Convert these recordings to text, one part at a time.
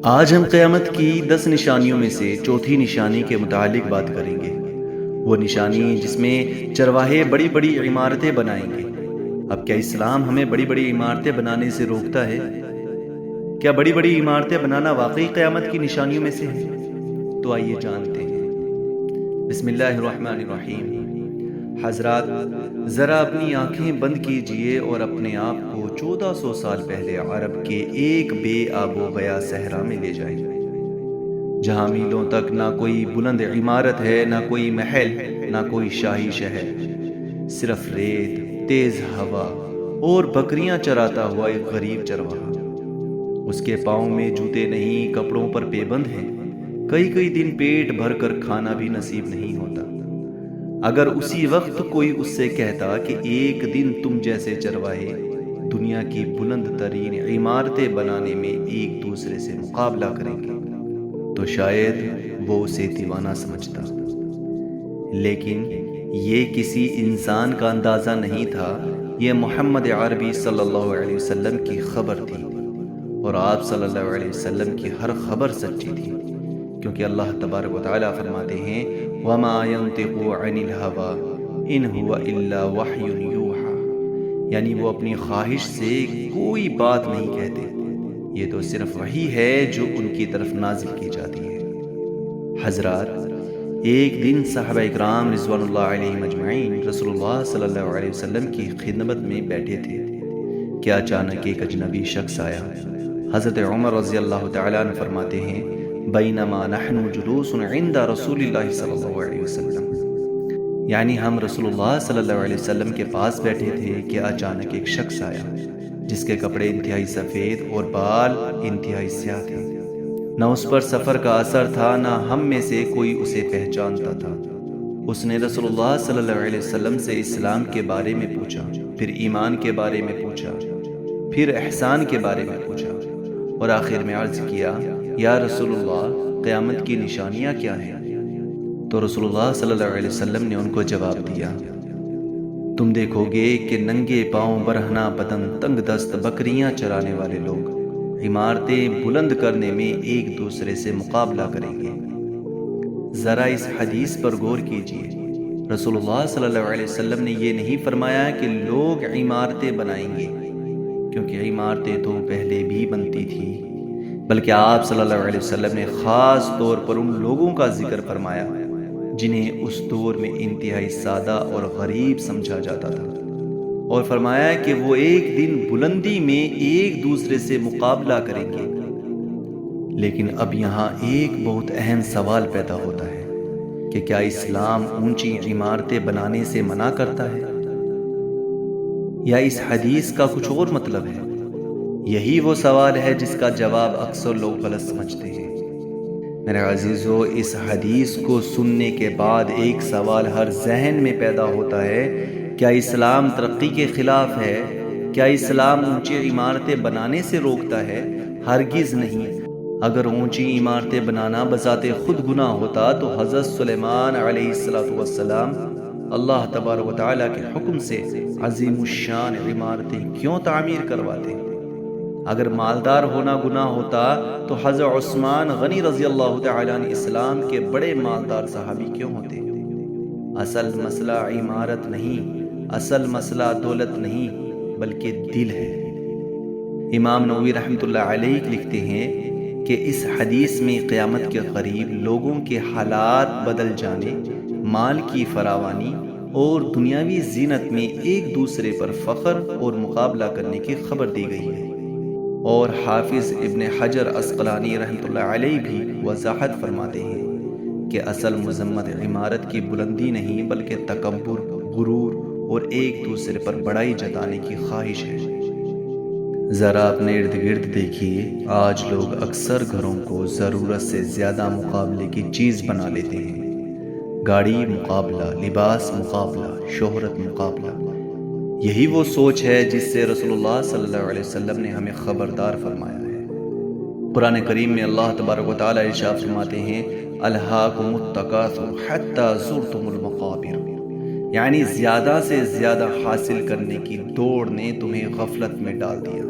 آج ہم قیامت کی 10 نشانیوں میں سے چوتھی نشانی کے متعلق بات کریں گے۔ وہ نشانی جس میں چرواہے بڑی بڑی عمارتیں بنائیں گے۔ اب کیا اسلام ہمیں بڑی بڑی عمارتیں بنانے سے روکتا ہے؟ کیا بڑی بڑی عمارتیں بنانا واقعی قیامت کی نشانیوں میں سے ہے؟ تو آئیے جانتے ہیں۔ بسم اللہ الرحمن الرحیم۔ حضرات، ذرا اپنی آنکھیں بند کیجئے اور اپنے آپ کو 1400 سال پہلے عرب کے ایک بے آب و گیا صحرا میں لے جائیں، جہاں میلوں تک نہ کوئی بلند عمارت ہے، نہ کوئی محل، نہ کوئی شاہی شہر، صرف ریت، تیز ہوا اور بکریاں چراتا ہوا ایک غریب چرواہا۔ اس کے پاؤں میں جوتے نہیں، کپڑوں پر پیبند ہیں، کئی دن پیٹ بھر کر کھانا بھی نصیب نہیں ہوتا۔ اگر اسی وقت کوئی اس سے کہتا کہ ایک دن تم جیسے چرواہے دنیا کی بلند ترین عمارتیں بنانے میں ایک دوسرے سے مقابلہ کریں گے تو شاید وہ اسے دیوانہ سمجھتا، لیکن یہ کسی انسان کا اندازہ نہیں تھا، یہ محمد عربی صلی اللہ علیہ وسلم کی خبر تھی، اور آپ صلی اللہ علیہ وسلم کی ہر خبر سچی تھی، کیونکہ اللہ تبارک و تعالیٰ فرماتے ہیں وَمَا يَنطِقُ عَنِ الْهَوَىٰ إِنْ هُوَ إِلَّا وَحْيٌ يُوحَىٰ، یعنی وہ اپنی خواہش سے کوئی بات نہیں کہتے، یہ تو صرف وحی ہے جو ان کی طرف نازل کی جاتی ہے۔ حضرات، ایک دن صحابہ اکرام رضوان اللہ علیہم اجمعین رسول اللہ صلی اللہ علیہ وسلم کی خدمت میں بیٹھے تھے کہ اچانک ایک اجنبی شخص آیا۔ حضرت عمر رضی اللہ تعالیٰ عنہ فرماتے ہیں بینما نحن جلوس عند رسول اللہ صلی اللہ علیہ وسلم، یعنی ہم رسول اللہ صلی اللہ علیہ وسلم کے پاس بیٹھے تھے کہ اچانک ایک شخص آیا جس کے کپڑے انتہائی سفید اور بال انتہائی سیاہ تھے۔ نہ اس پر سفر کا اثر تھا، نہ ہم میں سے کوئی اسے پہچانتا تھا۔ اس نے رسول اللہ صلی اللہ علیہ وسلم سے اسلام کے بارے میں پوچھا، پھر ایمان کے بارے میں پوچھا، پھر احسان کے بارے میں پوچھا، اور آخر میں عرض کیا یا رسول اللہ، قیامت کی نشانیاں کیا ہیں؟ تو رسول اللہ صلی اللہ علیہ وسلم نے ان کو جواب دیا، تم دیکھو گے کہ ننگے پاؤں برہنہ بدن تنگ دست بکریاں چرانے والے لوگ عمارتیں بلند کرنے میں ایک دوسرے سے مقابلہ کریں گے۔ ذرا اس حدیث پر غور کیجئے۔ رسول اللہ صلی اللہ علیہ وسلم نے یہ نہیں فرمایا کہ لوگ عمارتیں بنائیں گے، کیونکہ عمارتیں تو پہلے بھی بنتی تھیں، بلکہ آپ صلی اللہ علیہ وسلم نے خاص طور پر ان لوگوں کا ذکر فرمایا جنہیں اس دور میں انتہائی سادہ اور غریب سمجھا جاتا تھا، اور فرمایا کہ وہ ایک دن بلندی میں ایک دوسرے سے مقابلہ کریں گے۔ لیکن اب یہاں ایک بہت اہم سوال پیدا ہوتا ہے کہ کیا اسلام اونچی عمارتیں بنانے سے منع کرتا ہے، یا اس حدیث کا کچھ اور مطلب ہے؟ یہی وہ سوال ہے جس کا جواب اکثر لوگ غلط سمجھتے ہیں۔ میرے عزیزو، اس حدیث کو سننے کے بعد ایک سوال ہر ذہن میں پیدا ہوتا ہے، کیا اسلام ترقی کے خلاف ہے؟ کیا اسلام اونچی عمارتیں بنانے سے روکتا ہے؟ ہرگز نہیں۔ اگر اونچی عمارتیں بنانا بذات خود گناہ ہوتا تو حضرت سلیمان علیہ السلام اللہ تبارک و تعالیٰ کے حکم سے عظیم الشان عمارتیں کیوں تعمیر کرواتے؟ اگر مالدار ہونا گناہ ہوتا تو حضرت عثمان غنی رضی اللہ تعالیٰ عنہ اسلام کے بڑے مالدار صحابی کیوں ہوتے؟ اصل مسئلہ عمارت نہیں، اصل مسئلہ دولت نہیں، بلکہ دل ہے۔ امام نووی رحمۃ اللہ علیہ لکھتے ہیں کہ اس حدیث میں قیامت کے قریب لوگوں کے حالات بدل جانے، مال کی فراوانی اور دنیاوی زینت میں ایک دوسرے پر فخر اور مقابلہ کرنے کی خبر دی گئی ہے، اور حافظ ابن حجر عسقلانی رحمۃ اللہ علیہ بھی وضاحت فرماتے ہیں کہ اصل مذمت عمارت کی بلندی نہیں، بلکہ تکبر، غرور اور ایک دوسرے پر بڑائی جتانے کی خواہش ہے۔ ذرا اپنے ارد گرد دیکھیے، آج لوگ اکثر گھروں کو ضرورت سے زیادہ مقابلے کی چیز بنا لیتے ہیں۔ گاڑی مقابلہ، لباس مقابلہ، شہرت مقابلہ، یہی وہ سوچ ہے جس سے رسول اللہ صلی اللہ علیہ وسلم نے ہمیں خبردار فرمایا ہے۔ قرآن کریم میں اللہ تبارک و تعالیٰ ارشاد فرماتے ہیں الہاکم التکاثر حتی زرتم المقابر، یعنی زیادہ سے زیادہ حاصل کرنے کی دوڑ نے تمہیں غفلت میں ڈال دیا،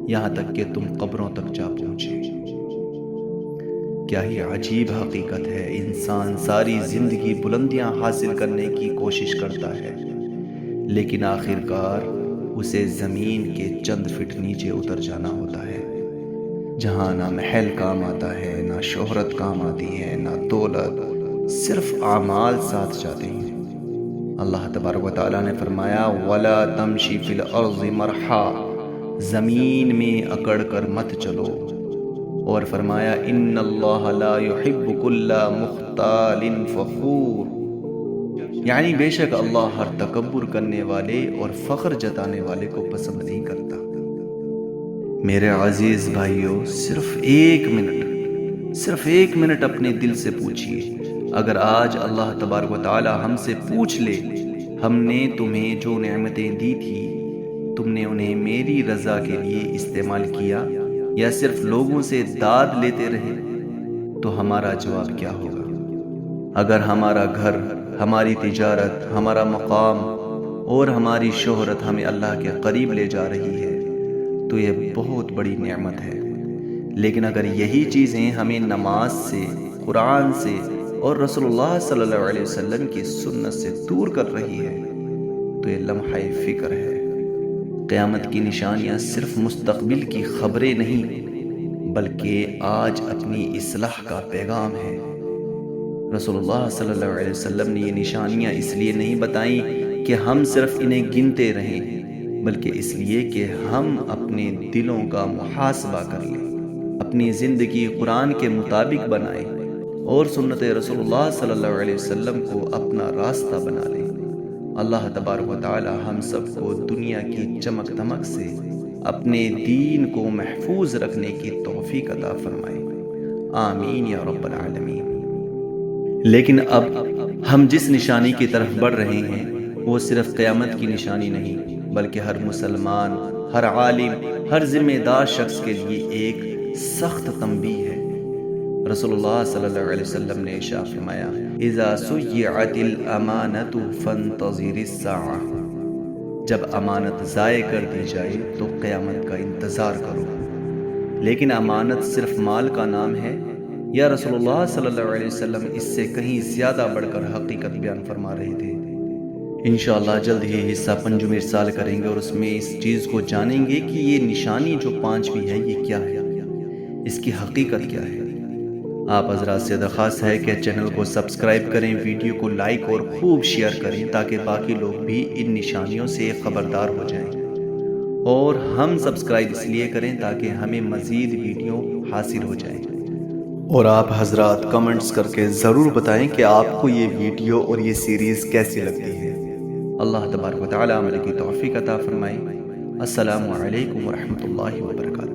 یہاں تک کہ تم قبروں تک جا پہنچے۔ کیا ہی عجیب حقیقت ہے، انسان ساری زندگی بلندیاں حاصل کرنے کی کوشش کرتا ہے، لیکن آخر کار اسے زمین کے چند فٹ نیچے اتر جانا ہوتا ہے، جہاں نہ محل کام آتا ہے، نہ شہرت کام آتی ہے، نہ دولت، صرف اعمال ساتھ جاتے ہیں۔ اللہ تبارک و تعالیٰ نے فرمایا وَلَا تَمْشِ فِي الْأَرْضِ مَرْحًا، زمین میں اکڑ کر مت چلو، اور فرمایا ان اللہ لا يحب كل مختال فخور، یعنی بے شک اللہ ہر تکبر کرنے والے اور فخر جتانے والے کو پسند نہیں کرتا۔ میرے عزیز بھائیوں، صرف ایک منٹ اپنے دل سے پوچھئے، اگر آج اللہ تبارک و تعالی ہم سے پوچھ لے ہم نے تمہیں جو نعمتیں دی تھی تم نے انہیں میری رضا کے لیے استعمال کیا یا صرف لوگوں سے داد لیتے رہے، تو ہمارا جواب کیا ہوگا؟ اگر ہمارا گھر، ہماری تجارت، ہمارا مقام اور ہماری شہرت ہمیں اللہ کے قریب لے جا رہی ہے تو یہ بہت بڑی نعمت ہے، لیکن اگر یہی چیزیں ہمیں نماز سے، قرآن سے اور رسول اللہ صلی اللہ علیہ وسلم کی سنت سے دور کر رہی ہے تو یہ لمحہ فکر ہے۔ قیامت کی نشانیاں صرف مستقبل کی خبریں نہیں بلکہ آج اپنی اصلاح کا پیغام ہے۔ رسول اللہ صلی اللہ علیہ وسلم نے یہ نشانیاں اس لیے نہیں بتائیں کہ ہم صرف انہیں گنتے رہیں، بلکہ اس لیے کہ ہم اپنے دلوں کا محاسبہ کر لیں، اپنی زندگی قرآن کے مطابق بنائیں اور سنت رسول اللہ صلی اللہ علیہ وسلم کو اپنا راستہ بنا لیں۔ اللہ تبارک و تعالی ہم سب کو دنیا کی چمک دمک سے اپنے دین کو محفوظ رکھنے کی توفیق عطا فرمائے، آمین یا رب العالمین۔ لیکن اب ہم جس نشانی کی طرف بڑھ رہے ہیں وہ صرف قیامت کی نشانی نہیں بلکہ ہر مسلمان، ہر عالم، ہر ذمہ دار شخص کے لیے ایک سخت تنبیہ ہے۔ رسول اللہ صلی اللہ علیہ وسلم نے ارشاد فرمایا اذا سیعت الامانۃ فانتظر الساعہ، جب امانت ضائع کر دی جائے تو قیامت کا انتظار کرو۔ لیکن امانت صرف مال کا نام ہے یا رسول اللہ صلی اللہ علیہ وسلم اس سے کہیں زیادہ بڑھ کر حقیقت بیان فرما رہے تھے؟ انشاءاللہ جلد ہی حصہ پنجم ارسال کریں گے اور اس میں اس چیز کو جانیں گے کہ یہ نشانی جو پانچویں ہے یہ کیا ہے، اس کی حقیقت کیا ہے۔ آپ حضرات سے درخواست ہے کہ چینل کو سبسکرائب کریں، ویڈیو کو لائک اور خوب شیئر کریں تاکہ باقی لوگ بھی ان نشانیوں سے خبردار ہو جائیں، اور ہم سبسکرائب اس لیے کریں تاکہ ہمیں مزید ویڈیو حاصل ہو جائیں۔ اور آپ حضرات کمنٹس کر کے ضرور بتائیں کہ آپ کو یہ ویڈیو اور یہ سیریز کیسی لگتی ہے۔ اللہ تبارک و تعالی عمل کی توفیق عطا فرمائے۔ السلام علیکم ورحمۃ اللہ وبرکاتہ۔